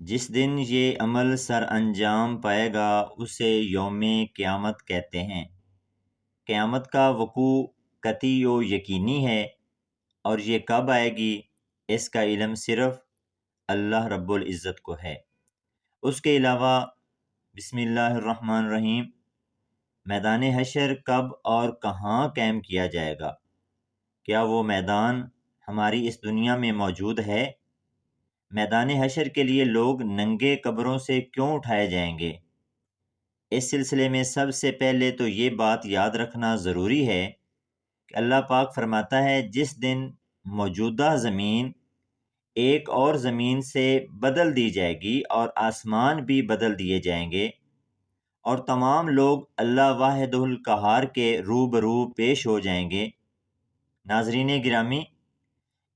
جس دن یہ عمل سر انجام پائے گا اسے یوم قیامت کہتے ہیں۔ قیامت کا وقوع قطعی و یقینی ہے، اور یہ کب آئے گی اس کا علم صرف اللہ رب العزت کو ہے۔ اس کے علاوہ بسم اللہ الرحمن الرحیم، میدان حشر کب اور کہاں قائم کیا جائے گا؟ کیا وہ میدان ہماری اس دنیا میں موجود ہے؟ میدان حشر کے لیے لوگ ننگے قبروں سے کیوں اٹھائے جائیں گے؟ اس سلسلے میں سب سے پہلے تو یہ بات یاد رکھنا ضروری ہے کہ اللہ پاک فرماتا ہے جس دن موجودہ زمین ایک اور زمین سے بدل دی جائے گی اور آسمان بھی بدل دیے جائیں گے، اور تمام لوگ اللہ واحد القہار کے روبرو پیش ہو جائیں گے۔ ناظرین گرامی،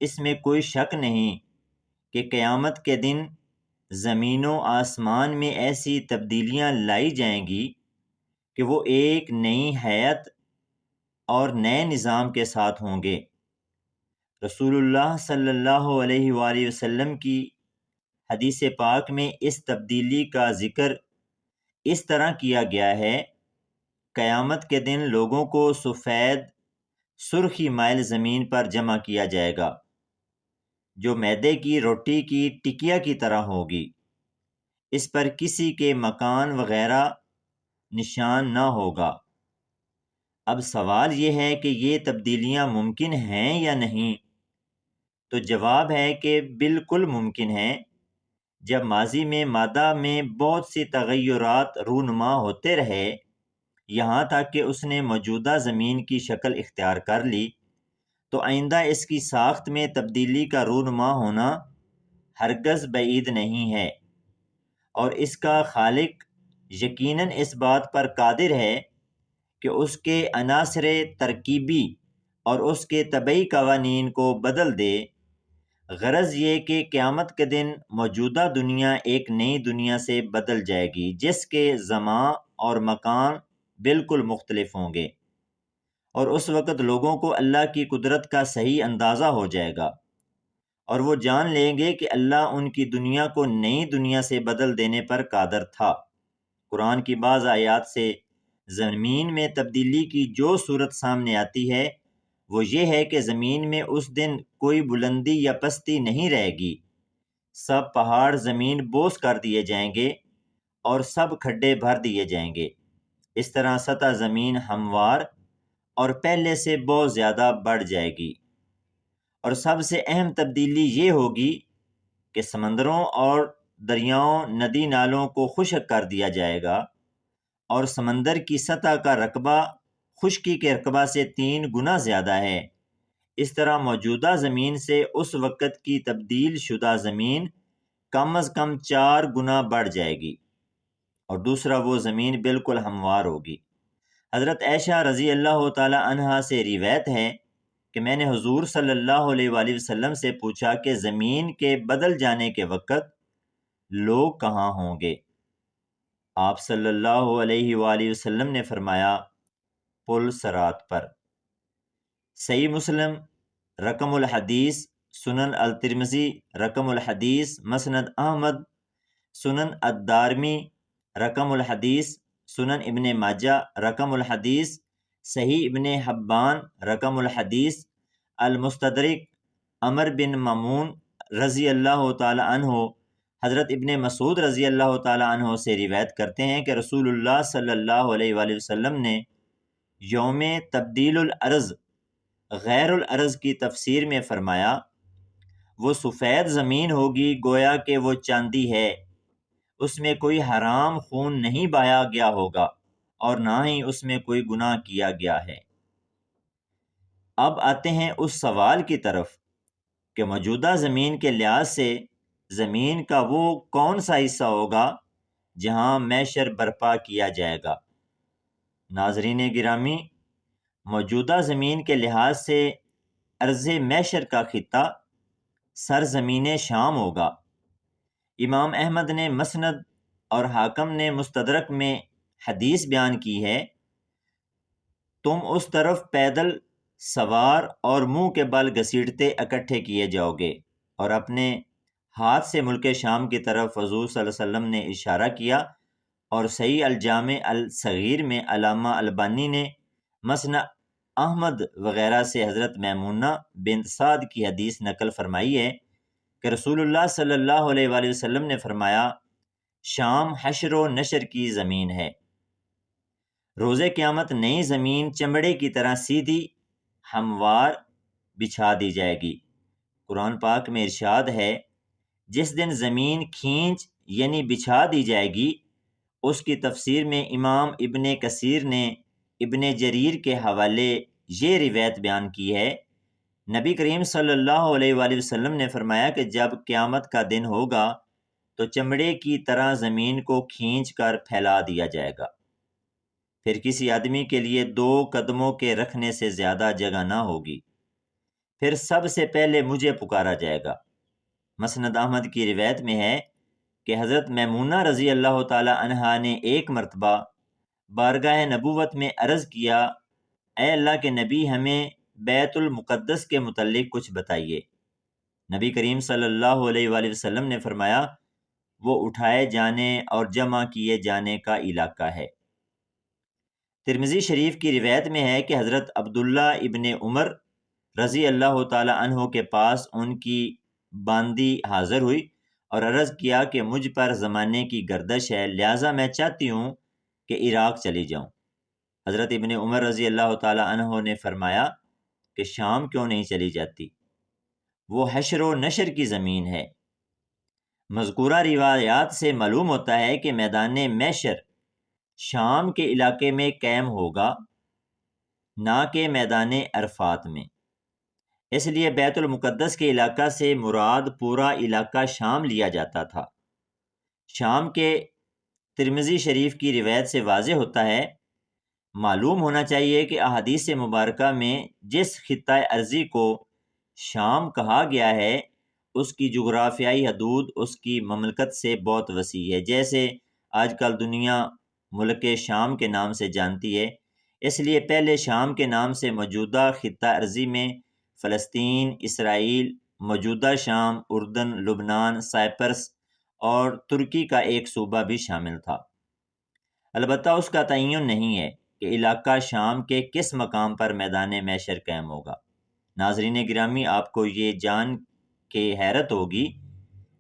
اس میں کوئی شک نہیں کہ قیامت کے دن زمین و آسمان میں ایسی تبدیلیاں لائی جائیں گی کہ وہ ایک نئی حیت اور نئے نظام کے ساتھ ہوں گے۔ رسول اللہ صلی اللہ علیہ وآلہ وسلم کی حدیث پاک میں اس تبدیلی کا ذکر اس طرح کیا گیا ہے: قیامت کے دن لوگوں کو سفید سرخی مائل زمین پر جمع کیا جائے گا جو میدے کی روٹی کی ٹکیا کی طرح ہوگی، اس پر کسی کے مکان وغیرہ نشان نہ ہوگا۔ اب سوال یہ ہے کہ یہ تبدیلیاں ممکن ہیں یا نہیں؟ تو جواب ہے کہ بالکل ممکن ہیں۔ جب ماضی میں مادہ میں بہت سی تغیرات رونما ہوتے رہے، یہاں تک کہ اس نے موجودہ زمین کی شکل اختیار کر لی، تو آئندہ اس کی ساخت میں تبدیلی کا رونما ہونا ہرگز بعید نہیں ہے، اور اس کا خالق یقیناً اس بات پر قادر ہے کہ اس کے عناصر ترکیبی اور اس کے طبعی قوانین کو بدل دے۔ غرض یہ کہ قیامت کے دن موجودہ دنیا ایک نئی دنیا سے بدل جائے گی جس کے زمان اور مکان بالکل مختلف ہوں گے، اور اس وقت لوگوں کو اللہ کی قدرت کا صحیح اندازہ ہو جائے گا، اور وہ جان لیں گے کہ اللہ ان کی دنیا کو نئی دنیا سے بدل دینے پر قادر تھا۔ قرآن کی بعض آیات سے زمین میں تبدیلی کی جو صورت سامنے آتی ہے وہ یہ ہے کہ زمین میں اس دن کوئی بلندی یا پستی نہیں رہے گی، سب پہاڑ زمین بوس کر دیے جائیں گے اور سب کھڈے بھر دیے جائیں گے۔ اس طرح سطح زمین ہموار اور پہلے سے بہت زیادہ بڑھ جائے گی، اور سب سے اہم تبدیلی یہ ہوگی کہ سمندروں اور دریاؤں ندی نالوں کو خشک کر دیا جائے گا، اور سمندر کی سطح کا رقبہ خشکی کے رقبہ سے 3 گنا زیادہ ہے۔ اس طرح موجودہ زمین سے اس وقت کی تبدیل شدہ زمین کم از کم 4 گنا بڑھ جائے گی، اور دوسرا وہ زمین بالکل ہموار ہوگی۔ حضرت عائشہ رضی اللہ تعالی عنہا سے روایت ہے کہ میں نے حضور صلی اللہ علیہ وآلہ وسلم سے پوچھا کہ زمین کے بدل جانے کے وقت لوگ کہاں ہوں گے؟ آپ صلی اللہ علیہ وآلہ وسلم نے فرمایا، پل صراط پر۔ صحیح مسلم رقم الحدیث، سنن الترمذی رقم الحدیث، مسند احمد، سنن الدارمی رقم الحدیث، سنن ابن ماجہ رقم الحدیث، صحیح ابن حبان رقم الحدیث، المستدرک عمر بن مامون رضی اللہ تعالی عنہ حضرت ابن مسعود رضی اللہ تعالی عنہ سے روایت کرتے ہیں کہ رسول اللہ صلی اللہ علیہ وآلہ وسلم نے یوم تبدیل الارض غیر الارض کی تفسیر میں فرمایا، وہ سفید زمین ہوگی گویا کہ وہ چاندی ہے، اس میں کوئی حرام خون نہیں بہایا گیا ہوگا اور نہ ہی اس میں کوئی گناہ کیا گیا ہے۔ اب آتے ہیں اس سوال کی طرف کہ موجودہ زمین کے لحاظ سے زمین کا وہ کون سا حصہ ہوگا جہاں محشر برپا کیا جائے گا؟ ناظرین گرامی، موجودہ زمین کے لحاظ سے ارض محشر کا خطہ سرزمین شام ہوگا۔ امام احمد نے مسند اور حاکم نے مستدرک میں حدیث بیان کی ہے، تم اس طرف پیدل سوار اور منہ کے بل گھسیٹتے اکٹھے کیے جاؤ گے، اور اپنے ہاتھ سے ملک شام کی طرف حضور صلی اللہ علیہ وسلم نے اشارہ کیا، اور صحیح الجامع الصغیر میں علامہ البانی نے مسند احمد وغیرہ سے حضرت میمونہ بنت سعد کی حدیث نقل فرمائی ہے کہ رسول اللہ صلی اللہ علیہ وآلہ وسلم نے فرمایا، شام حشر و نشر کی زمین ہے، روز قیامت نئی زمین چمڑے کی طرح سیدھی ہموار بچھا دی جائے گی۔ قرآن پاک میں ارشاد ہے، جس دن زمین کھینچ یعنی بچھا دی جائے گی۔ اس کی تفسیر میں امام ابن کثیر نے ابن جریر کے حوالے یہ روایت بیان کی ہے، نبی کریم صلی اللہ علیہ وآلہ وسلم نے فرمایا کہ جب قیامت کا دن ہوگا تو چمڑے کی طرح زمین کو کھینچ کر پھیلا دیا جائے گا، پھر کسی آدمی کے لیے 2 قدموں کے رکھنے سے زیادہ جگہ نہ ہوگی، پھر سب سے پہلے مجھے پکارا جائے گا۔ مسند احمد کی روایت میں ہے کہ حضرت میمونہ رضی اللہ تعالی عنہا نے ایک مرتبہ بارگاہ نبوت میں عرض کیا، اے اللہ کے نبی، ہمیں بیت المقدس کے متعلق کچھ بتائیے۔ نبی کریم صلی اللہ علیہ وآلہ وسلم نے فرمایا، وہ اٹھائے جانے اور جمع کیے جانے کا علاقہ ہے۔ ترمذی شریف کی روایت میں ہے کہ حضرت عبداللہ ابن عمر رضی اللہ تعالی عنہ کے پاس ان کی باندی حاضر ہوئی اور عرض کیا کہ مجھ پر زمانے کی گردش ہے، لہٰذا میں چاہتی ہوں کہ عراق چلی جاؤں۔ حضرت ابن عمر رضی اللہ تعالی عنہ نے فرمایا کہ شام کیوں نہیں چلی جاتی، وہ حشر و نشر کی زمین ہے۔ مذکورہ روایات سے معلوم ہوتا ہے کہ میدان محشر شام کے علاقے میں قائم ہوگا، نہ کہ میدان عرفات میں۔ اس لیے بیت المقدس کے علاقہ سے مراد پورا علاقہ شام لیا جاتا تھا۔ شام کے ترمذی شریف کی روایت سے واضح ہوتا ہے، معلوم ہونا چاہیے کہ احادیث مبارکہ میں جس خطہ ارضی کو شام کہا گیا ہے، اس کی جغرافیائی حدود اس کی مملکت سے بہت وسیع ہے، جیسے آج کل دنیا ملک شام کے نام سے جانتی ہے۔ اس لیے پہلے شام کے نام سے موجودہ خطہ ارضی میں فلسطین، اسرائیل، موجودہ شام، اردن، لبنان، سائپرس اور ترکی کا ایک صوبہ بھی شامل تھا۔ البتہ اس کا تعین نہیں ہے کہ علاقہ شام کے کس مقام پر میدان محشر قائم ہوگا۔ ناظرین گرامی، آپ کو یہ جان کے حیرت ہوگی،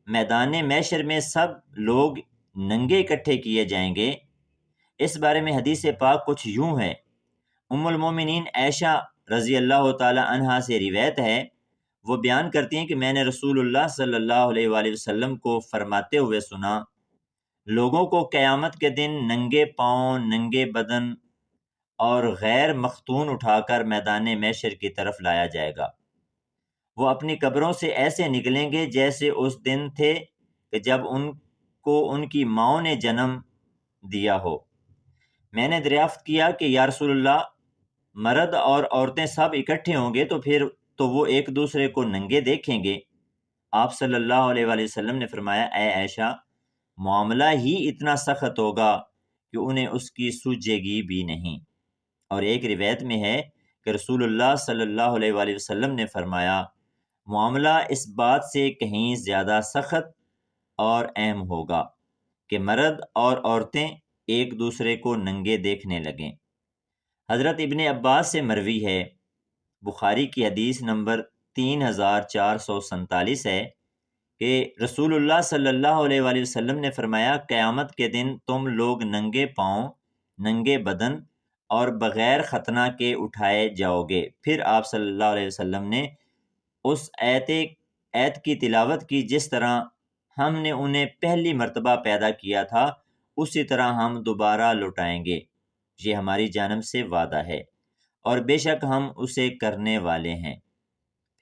میدان محشر میں سب لوگ ننگے اکٹھے کیے جائیں گے۔ اس بارے میں حدیث پاک کچھ یوں ہے، ام المومنین عائشہ رضی اللہ تعالی عنہا سے روایت ہے، وہ بیان کرتی ہیں کہ میں نے رسول اللہ صلی اللہ علیہ وآلہ وسلم کو فرماتے ہوئے سنا، لوگوں کو قیامت کے دن ننگے پاؤں، ننگے بدن اور غیر مختون اٹھا کر میدان محشر کی طرف لایا جائے گا۔ وہ اپنی قبروں سے ایسے نکلیں گے جیسے اس دن تھے کہ جب ان کو ان کی ماؤں نے جنم دیا ہو۔ میں نے دریافت کیا کہ یا رسول اللہ، مرد اور عورتیں سب اکٹھے ہوں گے تو پھر تو وہ ایک دوسرے کو ننگے دیکھیں گے؟ آپ صلی اللہ علیہ وآلہ وسلم نے فرمایا، اے عائشہ، معاملہ ہی اتنا سخت ہوگا کہ انہیں اس کی سوجے گی بھی نہیں۔ اور ایک روایت میں ہے کہ رسول اللہ صلی اللہ علیہ وآلہ وسلم نے فرمایا، معاملہ اس بات سے کہیں زیادہ سخت اور اہم ہوگا کہ مرد اور عورتیں ایک دوسرے کو ننگے دیکھنے لگیں۔ حضرت ابن عباس سے مروی ہے، بخاری کی حدیث نمبر 3447 ہے کہ رسول اللہ صلی اللہ علیہ وآلہ وسلم نے فرمایا، قیامت کے دن تم لوگ ننگے پاؤں، ننگے بدن اور بغیر ختنہ کے اٹھائے جاؤ گے۔ پھر آپ صلی اللہ علیہ وسلم نے اس ایت کی تلاوت کی، جس طرح ہم نے انہیں پہلی مرتبہ پیدا کیا تھا اسی طرح ہم دوبارہ لوٹائیں گے، یہ ہماری جانب سے وعدہ ہے اور بے شک ہم اسے کرنے والے ہیں۔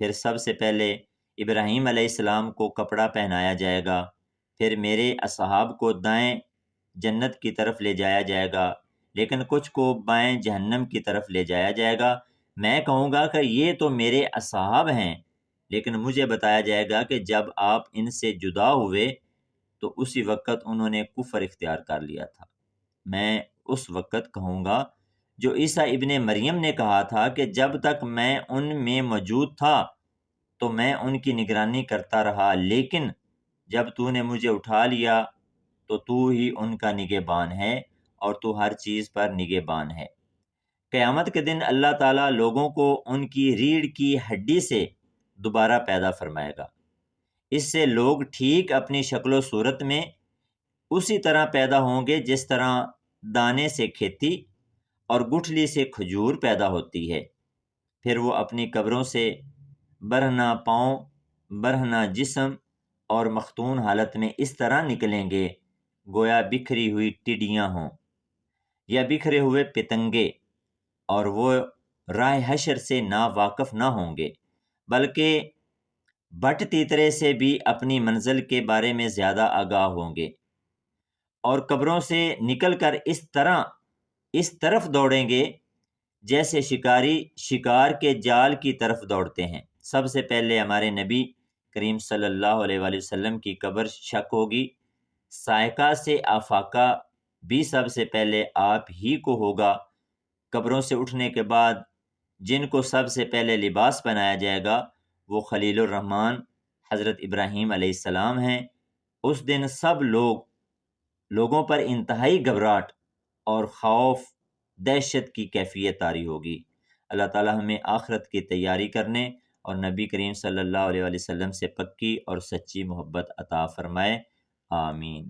پھر سب سے پہلے ابراہیم علیہ السلام کو کپڑا پہنایا جائے گا، پھر میرے اصحاب کو دائیں جنت کی طرف لے جایا جائے گا، لیکن کچھ کو بائیں جہنم کی طرف لے جایا جائے گا۔ میں کہوں گا کہ یہ تو میرے اصحاب ہیں، لیکن مجھے بتایا جائے گا کہ جب آپ ان سے جدا ہوئے تو اسی وقت انہوں نے کفر اختیار کر لیا تھا۔ میں اس وقت کہوں گا جو عیسیٰ ابن مریم نے کہا تھا کہ جب تک میں ان میں موجود تھا تو میں ان کی نگرانی کرتا رہا، لیکن جب تو نے مجھے اٹھا لیا تو تو ہی ان کا نگہبان ہے اور تو ہر چیز پر نگہبان ہے۔ قیامت کے دن اللہ تعالیٰ لوگوں کو ان کی ریڑھ کی ہڈی سے دوبارہ پیدا فرمائے گا۔ اس سے لوگ ٹھیک اپنی شکل و صورت میں اسی طرح پیدا ہوں گے جس طرح دانے سے کھیتی اور گٹھلی سے کھجور پیدا ہوتی ہے۔ پھر وہ اپنی قبروں سے برہنہ پاؤں، برہنہ جسم اور مختون حالت میں اس طرح نکلیں گے گویا بکھری ہوئی ٹڈیاں ہوں یا بکھرے ہوئے پتنگے، اور وہ راہ حشر سے نا واقف نہ ہوں گے، بلکہ بٹ تیترے سے بھی اپنی منزل کے بارے میں زیادہ آگاہ ہوں گے، اور قبروں سے نکل کر اس طرف دوڑیں گے جیسے شکاری شکار کے جال کی طرف دوڑتے ہیں۔ سب سے پہلے ہمارے نبی کریم صلی اللہ علیہ وآلہ وسلم کی قبر شک ہوگی، سائقہ سے آفاقہ بھی سب سے پہلے آپ ہی کو ہوگا۔ قبروں سے اٹھنے کے بعد جن کو سب سے پہلے لباس پہنایا جائے گا وہ خلیل الرحمن حضرت ابراہیم علیہ السلام ہیں۔ اس دن سب لوگوں پر انتہائی گھبراہٹ اور خوف دہشت کی کیفیت طاری ہوگی۔ اللہ تعالی ہمیں آخرت کی تیاری کرنے اور نبی کریم صلی اللہ علیہ وسلم سے پکی اور سچی محبت عطا فرمائے، آمین۔